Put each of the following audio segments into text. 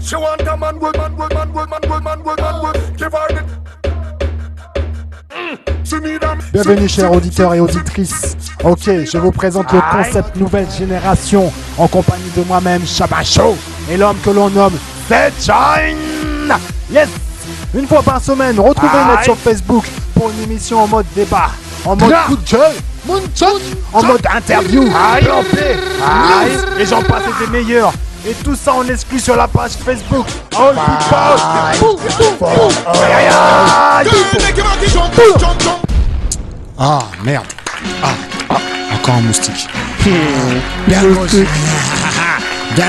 She want a man, good man, good man, good man, good man, good man, good. Give her the. Bienvenue chers auditeurs et auditrices. Ok, je vous présente le concept nouvelle génération en compagnie de moi-même, Shabba Show, et l'homme que l'on nomme Shine. Yes. Une fois par semaine, retrouvez-nous sur Facebook pour une émission en mode débat, en mode coup de gueule, en mode interview, plan P, et j'en passe des meilleurs. Et tout ça en exclu sur la page Facebook. All Ah merde. Encore un moustique. Bien le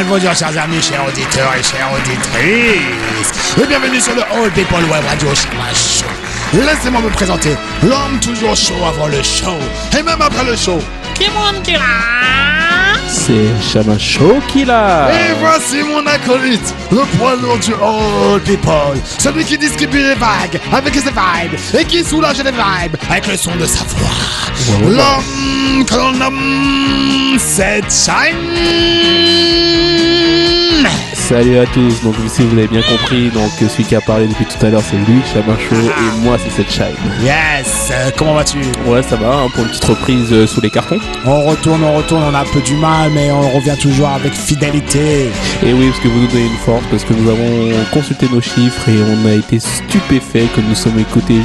bonjour chers amis, chers auditeurs et chères auditrices. Et bienvenue sur le All People Web Radio Shabba Show. Laissez-moi me présenter, l'homme toujours chaud avant le show. Et même après le show. C'est Shabba Show qui l'a. Et voici mon acolyte, le poids lourd du All People. Celui qui distribue les vagues avec ses vibes et qui soulage les vibes avec le son de sa voix. L'homme que l'on nomme Shine. Salut à tous, donc si vous avez bien compris, donc celui qui a parlé depuis tout à l'heure c'est lui, Shabba Show, et moi c'est Shine. Yes, comment vas-tu? Ouais ça va, pour une petite reprise sous les cartons. On retourne, on a un peu du mal mais on revient toujours avec fidélité. Et oui, parce que vous nous donnez une force, parce que nous avons consulté nos chiffres et on a été stupéfaits que nous sommes écoutés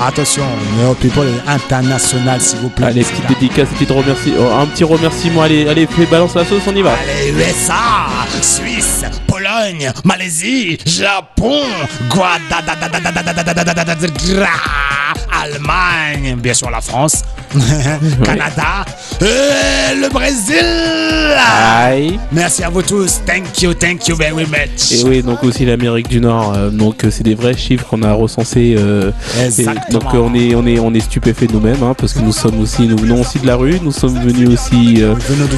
attention, All People est international s'il vous plaît. Allez, petite dédicace, un petit remerciement, allez, fais balance la sauce, on y va. Allez, USA, Suisse, Pologne, Malaisie, Japon, Allemagne, bien sûr la France, Canada, le Brésil. Aïe. Merci à vous tous, thank you very much. Et oui, donc aussi l'Amérique du Nord, donc c'est des vrais chiffres qu'on a recensés. Donc on est stupéfait nous-mêmes, parce que nous venons aussi de la rue, nous sommes venus aussi venons du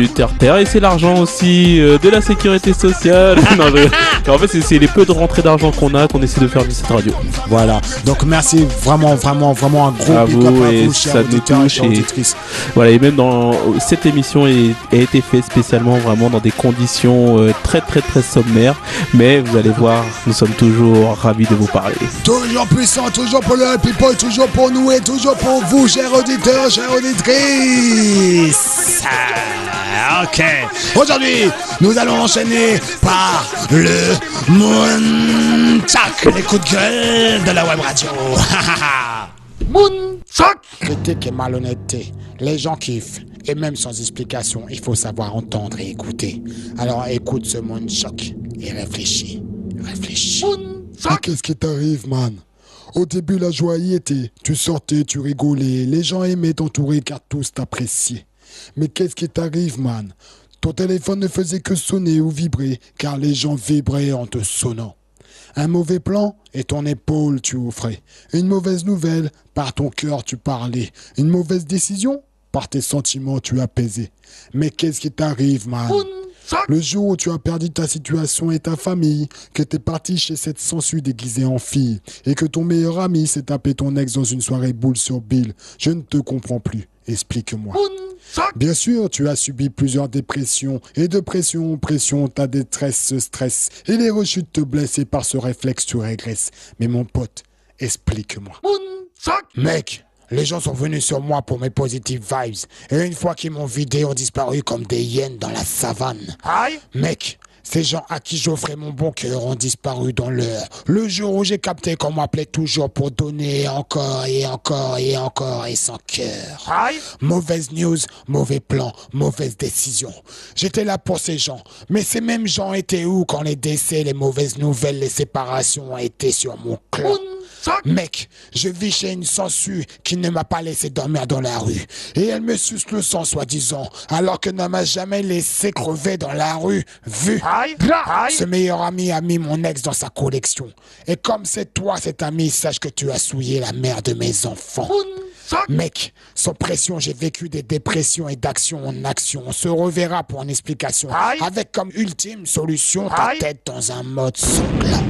terre-terre, et c'est l'argent aussi de la sécurité sociale. En fait c'est les peu de rentrées d'argent qu'on essaie de faire de cette radio. Voilà, donc merci vraiment un gros big up à vous, chers auditeurs et chères auditrices. Voilà, et même dans cette émission a été faite spécialement vraiment dans des conditions très sommaires, mais vous allez voir, nous sommes toujours ravis de vous parler. Toujours puissant, toujours pour le people, toujours pour nous et toujours pour vous, chers auditeurs, chères auditrices. Ok, aujourd'hui nous allons enchaîner par le Moonchak, les coups de gueule de la web radio. Moonchak. Critique et malhonnêteté, les gens kiffent. Et même sans explication, il faut savoir entendre et écouter. Alors écoute ce Moonchak et réfléchis. Ah, qu'est-ce qui t'arrive, man? Au début, la joie y était. Tu sortais, tu rigolais. Les gens aimaient t'entourer car tous t'appréciaient. Mais qu'est-ce qui t'arrive, man? Ton téléphone ne faisait que sonner ou vibrer car les gens vibraient en te sonnant. Un mauvais plan et ton épaule tu offrais. Une mauvaise nouvelle, par ton cœur tu parlais. Une mauvaise décision, par tes sentiments tu apaisais. Mais qu'est-ce qui t'arrive, man? Le jour où tu as perdu ta situation et ta famille, que t'es parti chez cette sangsue déguisée en fille, et que ton meilleur ami s'est tapé ton ex dans une soirée boule sur Bill, je ne te comprends plus. Explique-moi. Bien sûr, tu as subi plusieurs dépressions, et de pression en pression, ta détresse se stresse, et les rechutes te blessent, et par ce réflexe tu régresses. Mais mon pote, explique-moi. Mec, les gens sont venus sur moi pour mes positive vibes. Et une fois qu'ils m'ont vidé, ont disparu comme des hyènes dans la savane. Aïe. Mec, ces gens à qui j'offrais mon bon cœur ont disparu dans l'heure. Le jour où j'ai capté qu'on m'appelait toujours pour donner encore et sans cœur. Aïe. Mauvaise news, mauvais plan, mauvaise décision. J'étais là pour ces gens. Mais ces mêmes gens étaient où quand les décès, les mauvaises nouvelles, les séparations étaient sur mon clan? Mec, je vis chez une sangsue qui ne m'a pas laissé dormir dans la rue. Et elle me suce le sang, soi-disant, alors que ne m'a jamais laissé crever dans la rue. Vu. Ce meilleur ami a mis mon ex dans sa collection. Et comme c'est toi cet ami, sache que tu as souillé la mère de mes enfants. Mec, sans pression, j'ai vécu des dépressions et d'action en action. On se reverra pour une explication. Avec comme ultime solution ta tête dans un mode sanglant.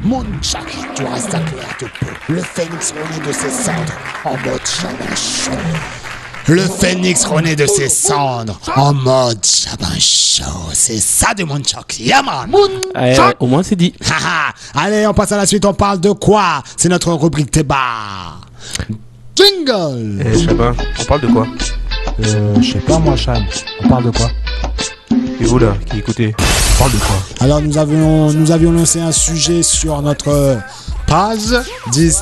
Moonchak, tu restes à clair de peau. Le phénix renaît de ses cendres en mode Shabba Show. le phénix renaît de ses cendres en mode Chabin Show. C'est ça du Moonchoc. Yaman. Au moins c'est dit. Allez, on passe à la suite. On parle de quoi? C'est notre rubrique débat. Jingle. Je sais pas. On parle de quoi? Je sais pas moi, Chan. On parle de quoi? Et vous là, qui écoutez? On parle de quoi? Alors nous avions lancé un sujet sur notre page,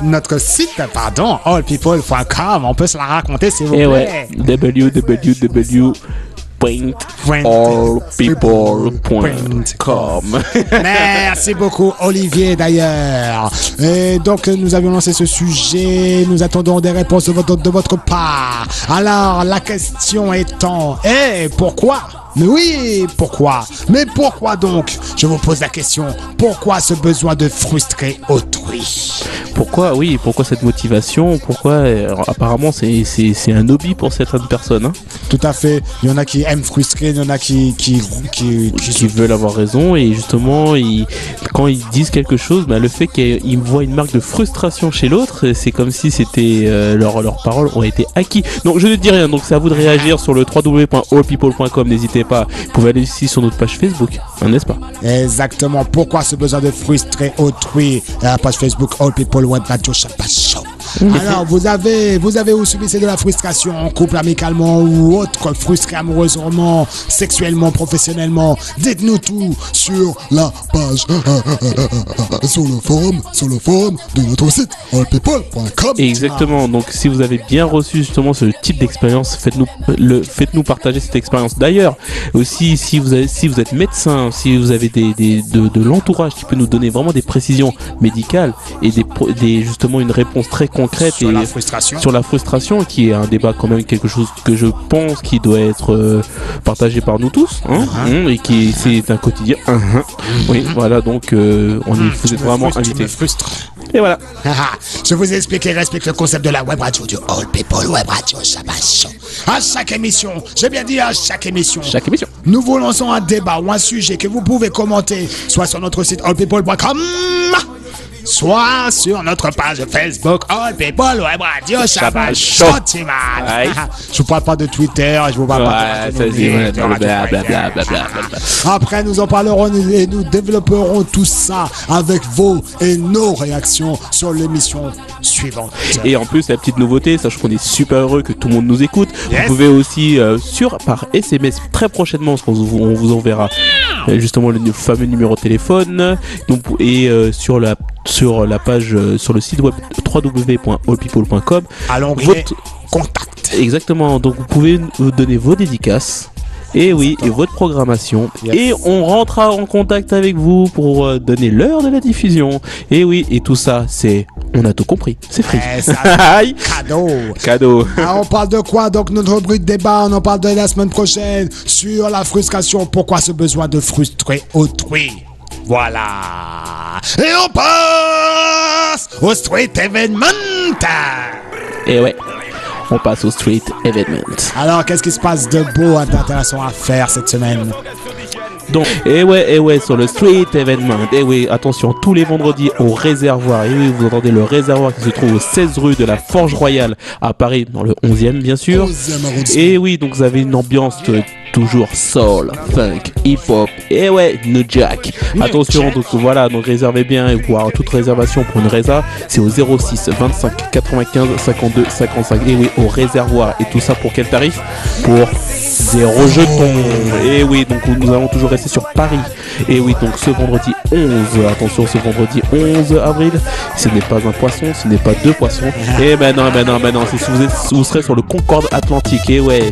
notre site, pardon, allpeople.com. On peut se la raconter s'il vous plaît. Ouais, www.allpeople.com. Merci beaucoup Olivier d'ailleurs. Et donc nous avions lancé ce sujet, nous attendons des réponses de votre part. Alors la question étant, pourquoi? Mais oui, pourquoi? Mais pourquoi donc? Je vous pose la question. Pourquoi ce besoin de frustrer autrui? Pourquoi, oui, pourquoi cette motivation? Pourquoi apparemment c'est un hobby pour certaines personnes. Hein. Tout à fait. Il y en a qui aiment frustrer, il y en a qui veulent avoir raison et justement quand ils disent quelque chose, le fait qu'ils voient une marque de frustration chez l'autre, c'est comme si c'était leurs paroles ont été acquis. Donc je ne dis rien. Donc c'est à vous de réagir sur le www.allpeople.com. N'hésitez pas. Vous pouvez aller ici sur notre page Facebook, n'est-ce pas? Exactement. Pourquoi ce besoin de frustrer autrui? La page Facebook All People Web Radio Chabin Show. Alors, vous avez ou subissez de la frustration en couple, amicalement ou autre, frustré amoureusement, sexuellement, professionnellement. Dites-nous tout sur la page, sur le forum de notre site allpeople.com. Exactement. Donc, si vous avez bien reçu justement ce type d'expérience, faites-nous partager cette expérience. D'ailleurs, aussi, si vous êtes médecin, si vous avez de l'entourage qui peut nous donner vraiment des précisions médicales et justement une réponse très concrète sur la frustration, qui est un débat quand même, quelque chose que je pense qui doit être partagé par nous tous, et qui c'est un quotidien. Oui, voilà, donc vous êtes vraiment invités. Et voilà. Je vous ai expliqué et respecte le concept de la web radio du All People Web Radio Chabin Show. À chaque émission, j'ai bien dit à chaque émission, nous vous lançons un débat ou un sujet que vous pouvez commenter, soit sur notre site allpeople.com, soit sur notre page Facebook All People Web Radio Chabin Show. Je vous parle pas de Twitter, je vous parle pas de Après nous en parlerons et nous développerons tout ça avec vos et nos réactions sur l'émission suivante. Et en plus la petite nouveauté, sache qu'on est super heureux que tout le monde nous écoute. Vous pouvez aussi par SMS très prochainement, on vous enverra justement le fameux numéro de téléphone, et sur la page, sur le site web www.allpeople.com. À l'onglet contact. Exactement. Donc vous pouvez nous donner vos dédicaces. Et oui, et votre programmation. Et on rentrera en contact avec vous pour donner l'heure de la diffusion. Et oui, et tout ça, on a tout compris. C'est free. Cadeau. Alors, on parle de quoi? Donc, notre rubrique débat, on en parle de la semaine prochaine sur la frustration. Pourquoi ce besoin de frustrer autrui? Voilà. Et on passe au street event. Et ouais. On passe au street event. Alors, qu'est-ce qui se passe de beau, d'intéressant à faire cette semaine? Donc, et ouais, sur le street event. Et oui, attention, tous les vendredis au réservoir. Et oui, vous entendez le réservoir qui se trouve au 16 rue de la Forge Royale à Paris, dans le 11e bien sûr. Et oui, donc vous avez une ambiance toujours soul, funk, hip-hop, et ouais, New Jack. Attention, donc voilà, donc réservez bien, et pour avoir toute réservation pour une résa, c'est au 06 25 95 52 55. Et oui, au réservoir. Et tout ça pour quel tarif? Pour 0 jetons. Et oui, donc nous allons toujours rester sur Paris. Et oui, donc ce vendredi 11, attention, ce vendredi 11 avril, ce n'est pas un poisson, ce n'est pas deux poissons. Et ben non, c'est si vous serez sur le Concorde Atlantique. Et ouais,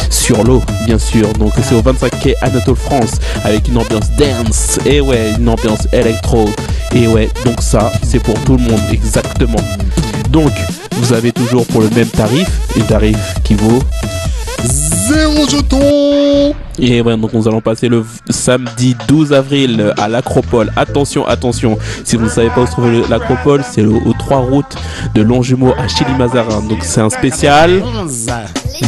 sur l'eau, bien sûr. Donc c'est au 25 quai Anatole France, avec une ambiance dance. Et ouais, une ambiance électro. Et ouais, donc ça, c'est pour tout le monde, exactement. Donc, vous avez toujours pour le même tarif, un tarif qui vaut 0 jetons. Et ouais, donc nous allons passer le samedi 12 avril à l'Acropole. Attention, si vous ne savez pas où se trouve l'Acropole, c'est aux 3 routes de Longjumeau à Chili-Mazarin. Donc c'est un spécial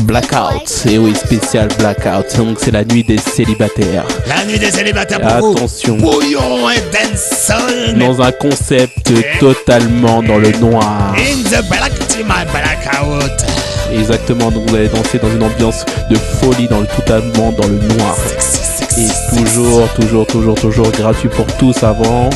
Blackout. Et oui, spécial Blackout. Donc c'est la nuit des célibataires. La nuit des célibataires pour attention. Bouillon et dancehall. Dans un concept totalement dans le noir. In the black team, blackout. Exactement, donc vous allez danser dans une ambiance de folie, dans le totalement dans le noir. Et toujours gratuit pour tous avant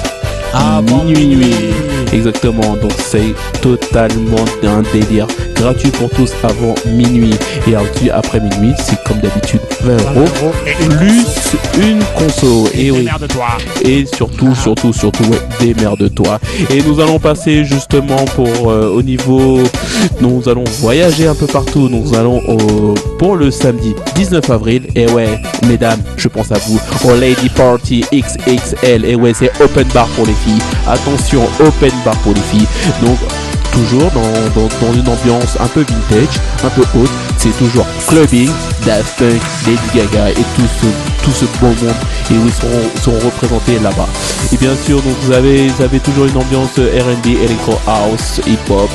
minuit. Exactement, donc c'est totalement un délire. Gratuit pour tous avant minuit. Et après minuit, c'est comme d'habitude 20 euros plus une conso. Et oui. Et surtout, ouais, démerde-toi. Et nous allons passer justement au niveau. Nous allons voyager un peu partout. Nous allons pour le samedi 19 avril. Et ouais, mesdames, je pense à vous. Au Lady Party XXL. Et ouais, c'est open bar pour les filles. Attention, open bar pour les filles. Donc, toujours dans une ambiance un peu vintage, un peu haute. C'est toujours clubbing, Daft Punk, Lady Gaga et tout ce beau monde. Et où ils seront représentés là-bas. Et bien sûr, donc vous avez toujours une ambiance R&B, Electro House, Hip Hop.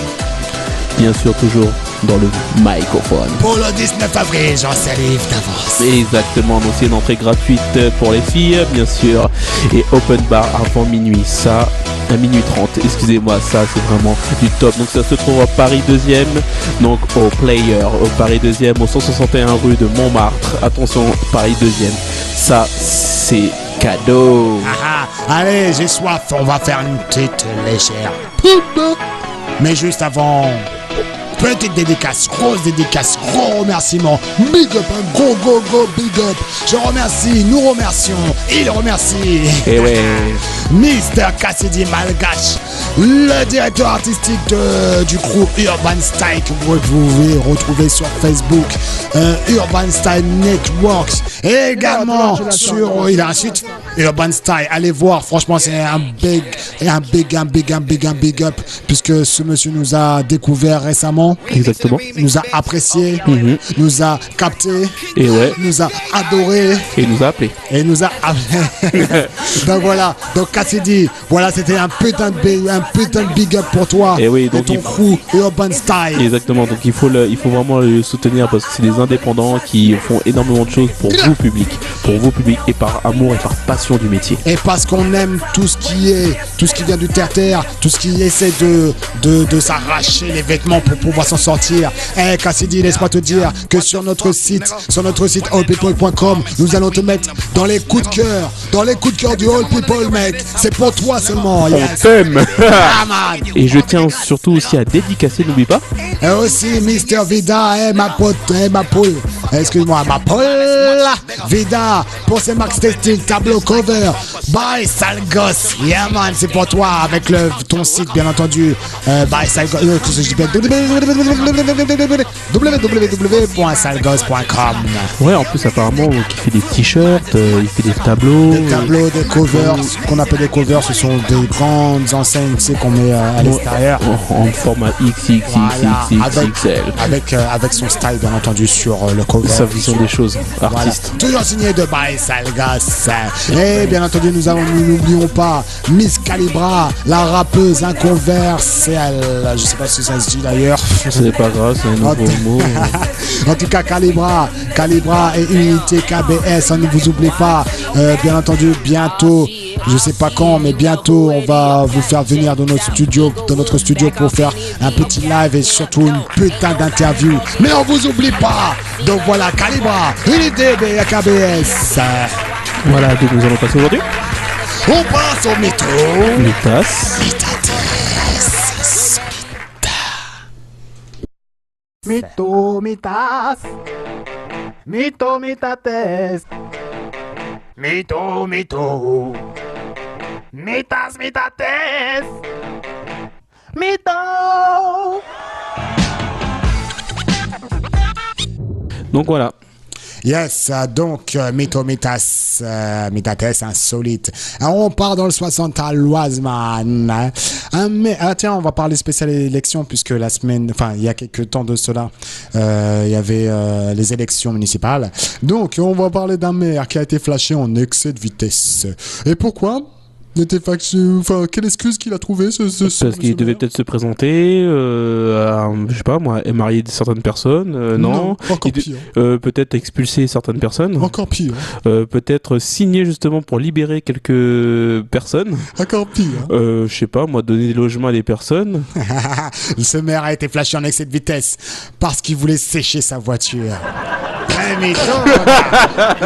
Bien sûr, toujours dans le microphone. Pour le 19 avril, j'en salue d'avance. Exactement, donc c'est une entrée gratuite pour les filles, bien sûr. Et open bar avant minuit, ça, à minuit 30, excusez-moi, ça c'est vraiment du top. Donc ça se trouve à Paris 2e, donc au Player, au Paris 2e, au 161 rue de Montmartre. Attention, Paris 2e, ça c'est cadeau. Allez, j'ai soif, on va faire une petite légère. Mais juste avant... Petite dédicace, grosse dédicace, gros remerciement, big up, un go, big up. Nous remercions, il remercie. Et ouais. Mr. Cassidy Malgache, le directeur artistique du groupe Urban Style que vous pouvez retrouver sur Facebook, Urban Style Networks, et également il a un site Urban Style. Allez voir, franchement c'est un big up puisque ce monsieur nous a découvert récemment. Exactement. Nous a apprécié, nous a capté, et ouais, nous a adoré, et nous a appelé. Donc voilà, donc Cassidy, voilà, c'était un putain de big up pour toi. Et oui, donc ton crew Urban Style. Exactement, donc il faut vraiment le soutenir parce que c'est des indépendants qui font énormément de choses pour vous public, et par amour et par passion du métier. Et parce qu'on aime tout ce qui vient du terre-terre, tout ce qui essaie de s'arracher les vêtements pour pouvoir s'en sortir. Cassidy, laisse-moi te dire que sur notre site allpeople.com, nous allons te mettre dans les coups de cœur du All People, mec. C'est pour toi seulement. On t'aime. Et je tiens surtout aussi à dédicacer, n'oublie pas. Et aussi Mr. Vida, ma poule. Excuse-moi, ma poule. Vida, pour ces Max Textile, tableau cover. Bye, sale gosse. Yeah, man, c'est pour toi avec ton site, bien entendu. Bye, sale gosse. www.salegosse.com. Ouais, en plus, apparemment, il fait des t-shirts, il fait des tableaux. Des covers, ce qu'on appelle des covers, ce sont des grandes enseignes, tu sais, qu'on met à l'extérieur. En format XXL. Avec son style, bien entendu, sur le cover. Sa vision des choses, artiste. Voilà. Toujours signé de Bye Salgas. Et bien entendu, nous n'oublions pas Miss Calibra, la rappeuse inconverselle. Je sais pas si ça se dit d'ailleurs. C'est pas grave, c'est un nouveau mot. En tout cas, Calibra et Unité KBS, on ne vous oublie pas. Bien entendu, bientôt, je sais pas quand, mais bientôt, on va vous faire venir dans notre studio pour faire un petit live et surtout une putain d'interview. Mais on vous oublie pas. Donc voilà, Calibra, Unité KBS. Voilà, donc nous allons passer aujourd'hui. On passe au métro. Mitas. Mito, mitas. Mito, mitates. Mito. Mitas, mitates. Mito. Donc voilà. Yes, donc Mitates insolite. Alors, on part dans le 60 à l'Oise, man. Mais tiens, on va parler spécial élection puisque il y a quelques temps de cela, il y avait les élections municipales. Donc, on va parler d'un maire qui a été flashé en excès de vitesse. Et pourquoi ? n'était pas que... Enfin, quelle excuse qu'il a trouvé ce Parce qu'il devait peut-être se présenter, je sais pas moi, et marier certaines personnes, non. Encore pire. Peut-être expulser certaines personnes. Encore pire. Peut-être signer justement pour libérer quelques personnes. Encore pire. Je sais pas moi, donner des logements à des personnes. Ce maire a été flashé en excès de vitesse parce qu'il voulait sécher sa voiture. Très mytho,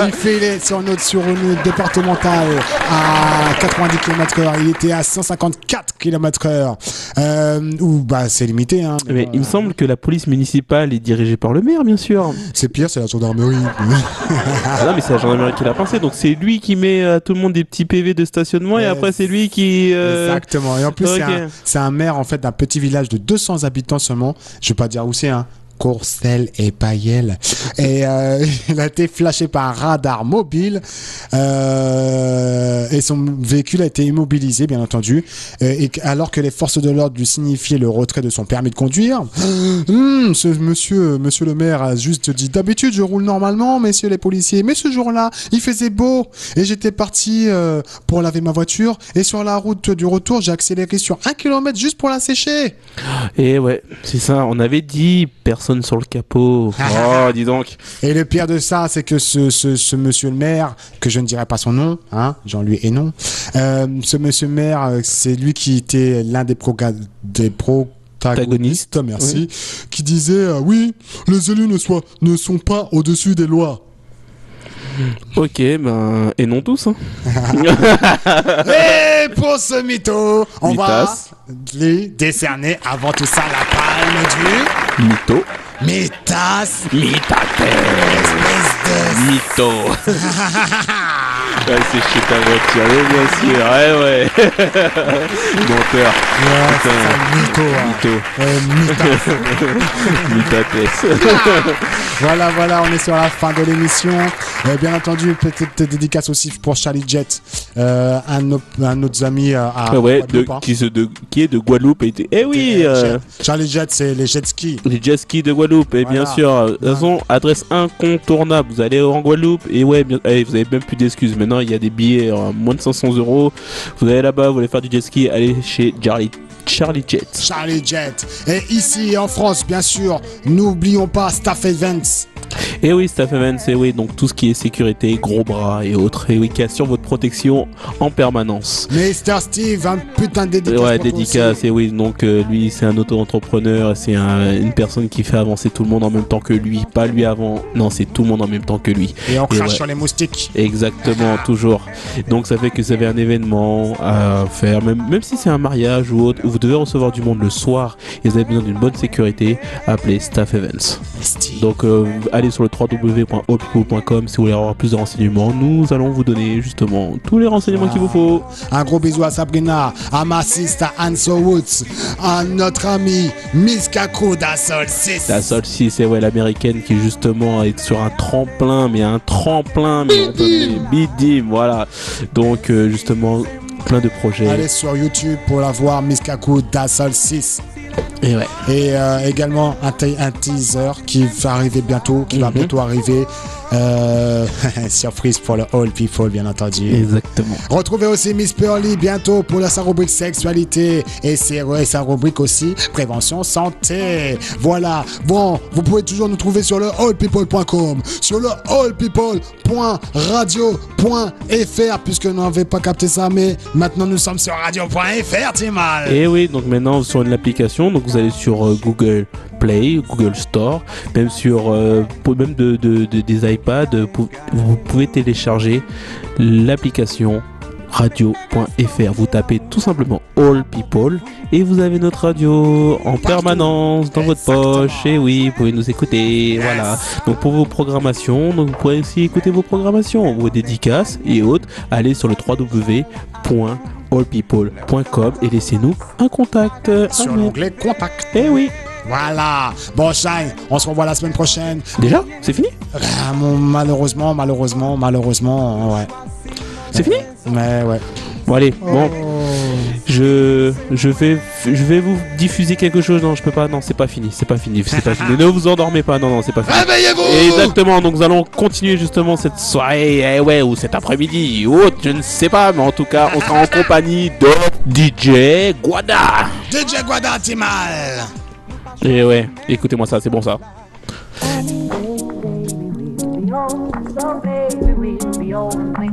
il filait sur une départementale à 90 km/h. Il était à 154 km/h. Ou bah c'est limité. Hein. Mais il me semble que la police municipale est dirigée par le maire, bien sûr. C'est pire, c'est la gendarmerie. Ah non, mais c'est la gendarmerie qui l'a pensé. Donc c'est lui qui met à tout le monde des petits PV de stationnement et après c'est lui qui. Exactement. Et en plus Okay. c'est un maire en fait d'un petit village de 200 habitants seulement. Je vais pas dire où c'est. Hein. Courcelles et Païel. Et il a été flashé par un radar mobile et son véhicule a été immobilisé, bien entendu. Et alors que les forces de l'ordre lui signifiaient le retrait de son permis de conduire, ce monsieur le maire a juste dit: d'habitude je roule normalement, messieurs les policiers, mais ce jour-là il faisait beau et j'étais parti pour laver ma voiture et sur la route du retour j'ai accéléré sur 1 km juste pour la sécher. Et ouais, c'est ça. On avait dit personne sur le capot. Oh, dis donc. Et le pire de ça, c'est que ce monsieur le maire, que je ne dirai pas son nom, hein, Jean-Louis et non, ce monsieur le maire, c'est lui qui était l'un des protagonistes, merci, oui. Qui disait oui, les élus ne sont pas au-dessus des lois. Ok, ben, et non tous. Hein. Et pour ce mytho, on va les décerner avant tout ça la palme du mytho. Mythas. Mythates. Espèce de mytho. Ouais, c'est chez ta voiture, oui, bien sûr, ouais. Menteur. Ouais, c'est ça, mytho. Voilà, on est sur la fin de l'émission. Bien entendu, petite dédicace aussi pour Charlie Jet, un de nos amis à Guadeloupe. Qui est de Guadeloupe. Eh oui Charlie Jet, c'est les jet skis. Les jet skis de Guadeloupe, et bien sûr. De toute façon, adresse incontournable. Vous allez en Guadeloupe, et ouais, vous avez même plus d'excuses. Maintenant, il y a des billets à moins de 500 €. Vous allez là-bas, vous voulez faire du jet ski, allez chez Charlie Jet. Et ici en France, bien sûr, n'oublions pas Staff Events. Et oui, Staff Events, et oui, donc tout ce qui est sécurité, gros bras et autres, et oui, qui assure votre protection en permanence. Mr. Steve, un putain de dédicace. Ouais, dédicace, et oui, donc lui, c'est un auto-entrepreneur, c'est une personne qui fait avancer tout le monde en même temps que lui, pas lui avant, non, c'est tout le monde en même temps que lui. Et on crache sur les moustiques. Exactement, toujours. Donc ça fait que vous avez un événement à faire, même si c'est un mariage ou autre, où vous devez recevoir du monde le soir et vous avez besoin d'une bonne sécurité, appelez Staff Events. Donc allez sur le www.allpeople.com si vous voulez avoir plus de renseignements. Nous allons vous donner justement tous les renseignements qu'il vous faut. Un gros bisou à Sabrina, à ma sister Anso Woods, à notre ami Miss Kaku d'Assol 6. D'Assol 6, c'est ouais, l'américaine qui justement est sur un tremplin, mais bidim, voilà. Donc justement plein de projets. Allez sur YouTube pour la voir, Miss Kaku d'Assol 6. Et ouais. Et également un teaser qui va arriver bientôt, bientôt arriver. Surprise pour le All People, bien entendu. Exactement. Retrouvez aussi Miss Pearly bientôt pour sa rubrique sexualité et sa rubrique aussi prévention santé. Voilà. Bon, vous pouvez toujours nous trouver sur le allpeople.com, sur le allpeople.radio.fr, puisque vous n'avez pas capté ça, mais maintenant nous sommes sur radio.fr, Timal. Et oui, donc maintenant sur l'application, donc vous allez sur Google Play, Google Store, même sur même des iPads, vous pouvez télécharger l'application radio.fr. Vous tapez tout simplement All People et vous avez notre radio en permanence dans votre poche. Et oui, vous pouvez nous écouter. Yes. Voilà. Donc pour vos programmations, donc vous pourrez aussi écouter vos programmations, vos dédicaces et autres. Allez sur le www.allpeople.com et laissez-nous un contact. Sur l'onglet contact. Et oui. Voilà. Bon, Shine, on se revoit la semaine prochaine. Déjà? C'est fini? Malheureusement, ouais. C'est fini? Mais ouais. Bon allez, bon. Je vais vous diffuser quelque chose. Non, je peux pas. Non, c'est pas fini. C'est pas fini. Ne vous endormez pas. Non, c'est pas fini. Réveillez-vous. Exactement. Donc nous allons continuer justement cette soirée, ou cet après-midi ou autre, je ne sais pas, mais en tout cas, on sera en compagnie de DJ Guada. DJ Guada Timal. Et ouais, écoutez-moi ça, c'est bon ça.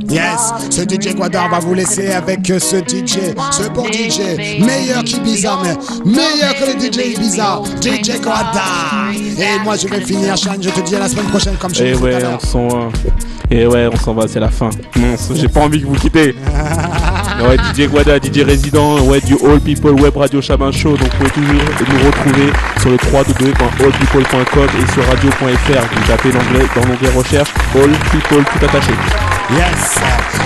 Yes, ce DJ Guada, on va vous laisser avec ce DJ, ce bon DJ, meilleur qu'Ibiza, mais meilleur que le DJ Ibiza, DJ Guada. Et moi je vais finir, Chan, je te dis à la semaine prochaine comme je l'ai dit tout à l'heure. Et ouais, on s'en va, c'est la fin. Non, j'ai pas envie que vous quittez. Ouais, DJ Guada, DJ résident, ouais, du All People Web Radio Chabin Show. Donc vous pouvez toujours nous retrouver sur le www.allpeople.com et sur radio.fr. Vous tapez l'anglais dans l'onglet recherche All People tout attaché. Yes,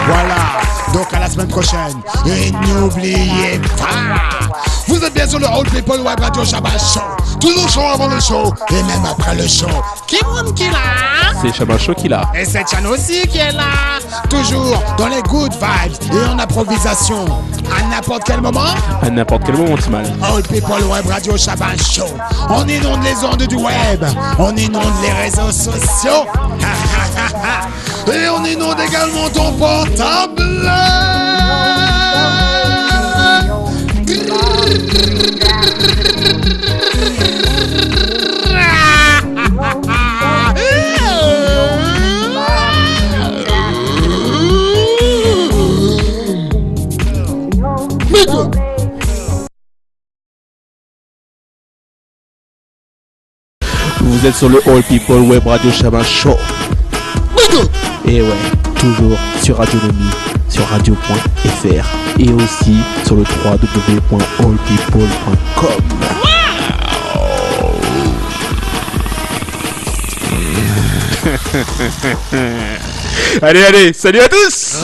voilà. Donc à la semaine prochaine. Et n'oubliez pas, vous êtes bien sur le All People Web Radio Chabin Show. Tout le show avant le show et même après le show. Qui est là? C'est Chabin Show qui est là. Et c'est Chan aussi qui est là. Toujours dans les good vibes et en improvisation. À n'importe quel moment. À n'importe quel moment, Timal. All People Web Radio Chabin Show. On inonde les ondes du web. On inonde les réseaux sociaux. Et on inonde également ton portable. Vous êtes sur le All People Web Radio Chabin Show. Et ouais, toujours sur Radionomie, sur radio.fr et aussi sur le www.allpeople.com. Allez, salut à tous.